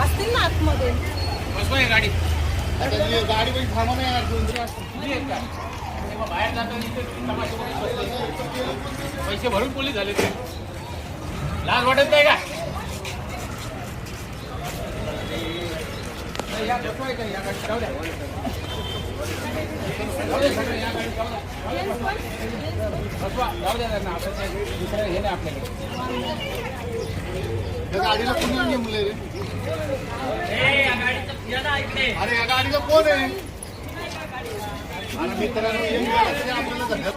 असतील ना आतमध्ये गाडी गाडी पण थांबा नाही यार बाहेर जातो पैसे भरून पोलीस झाले ते लाज वाटत नाही का हे नाही आपल्याकडे गाडीला कोणी नेमले रे अरे या गाडीला कोण आहे अरे मित्रांनो आपल्याला धरत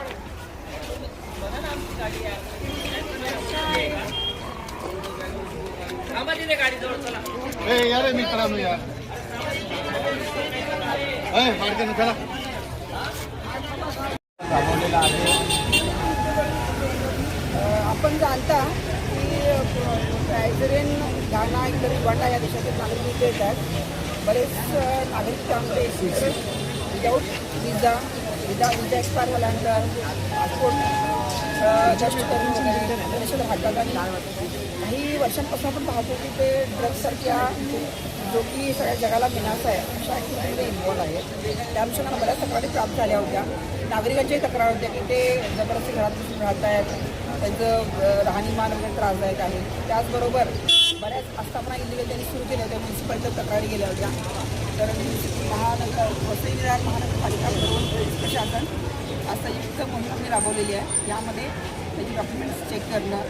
यार मित्रांनो यार चला आपण जाणता की नायजेरियन घाना इतर युगांडा या देशातील नागरिक इथे येतात बरेच नागरिक त्यामध्ये विदाऊट विजा एक्सपायर झाल्यानंतर पासपोर्ट जस्ट करून वगैरे देशात हातात आणि काही वर्षांपासून आपण पाहतो की ते ड्रग्ससारख्या जो की सगळ्या जगाला विनाश आहे अशा ॲक्टिव्हिटीमध्ये इन्व्हॉल्व आहे त्या अनुषंगाने बऱ्याच तक्रारी प्राप्त झाल्या होत्या नागरिकांच्याही तक्रार होत्या की ते जबरदस्ती घरात बसून राहत आहेत त्यांचं राहणीमान वगैरे त्रासदायक आहे त्याचबरोबर बऱ्याच आस्थापना इलिगल त्यांनी सुरू केल्या होत्या म्युन्सिपालिटीच्या तक्रारी गेल्या होत्या तर वसई विरार महानगरपालिका करून प्रशासन आज संयुक्त मोहीम आम्ही राबवलेली आहे यामध्ये त्याची डॉक्युमेंट्स चेक करणं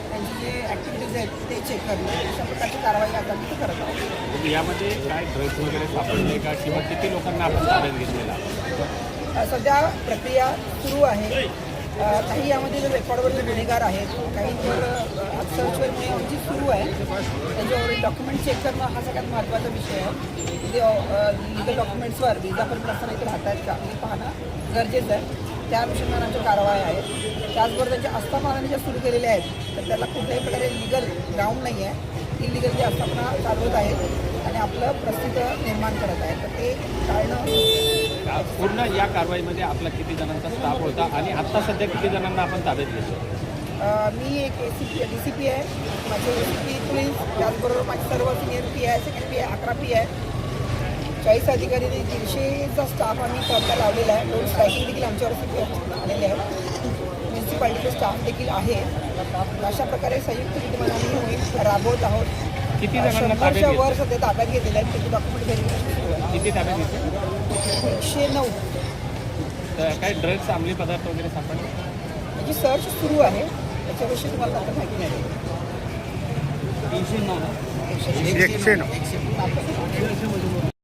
त्यांची जे ॲक्टिव्हिटीज आहेत ते चेक करणं अशा प्रकारची कारवाई आता आम्ही करत आहोत यामध्ये काय ड्रग्स वगैरे सापडले का किंवा किती लोकांना आपण ताब्यात घेतलेला सध्या प्रक्रिया सुरू आहे काही यामध्ये जर रेकॉर्डवरचे गुन्हेगार आहेत काहींवर सर्च आमची सुरू आहे त्यांच्यावर डॉक्युमेंट चेक करणं हा सगळ्यात महत्त्वाचा विषय आहे ते लिगल डॉक्युमेंट्सवर विजा पण असताना इथे राहत आहेत का हे पाहणं गरजेचं आहे त्या अनुषंगाने आमच्या कारवाई आहेत त्याचबरोबर त्यांच्या आस्थापनाने ज्या सुरू केलेल्या आहेत तर त्याला कुठल्याही प्रकारे लिगल ग्राउंड नाही आहे इलिगल जे आस्थापना चालवत आहेत आणि आपलं प्रस्थिती निर्माण करत आहे तर ते टाळणं पूर्ण या कारवाईमध्ये आपला किती जणांचा स्टाफ होता आणि आत्ता सध्या किती जणांना आपण ताब्यात घेतो मी एक DCP आहे माझे ACP पोलीस त्याचबरोबर माझे सर्व सिनियर पी आहे सेकंड पी आहे 11 पी आहे 40 अधिकारी 300चा स्टाफ आम्ही कॉलला लावलेला आहे रोड स्ट्रायकिंग देखील आमच्यावर आलेले आहे म्युन्सिपाल्टीचा स्टाफ देखील आहे अशा प्रकारे संयुक्त विद्यमानाने मोहीम राबवत आहोत किती जणांना ताब्यात वर सध्या ताब्यात घेतलेले आहेत त्याची डॉक्युमेंट व्हेरिफिकेशन सुरू आहे किती ताब्यात घेतले 109 तर काही ड्रग्स अंमली पदार्थ वगैरे सापडले त्याची सर्च सुरू आहे त्याच्याविषयी तुम्हाला आता माहिती नाही 309 109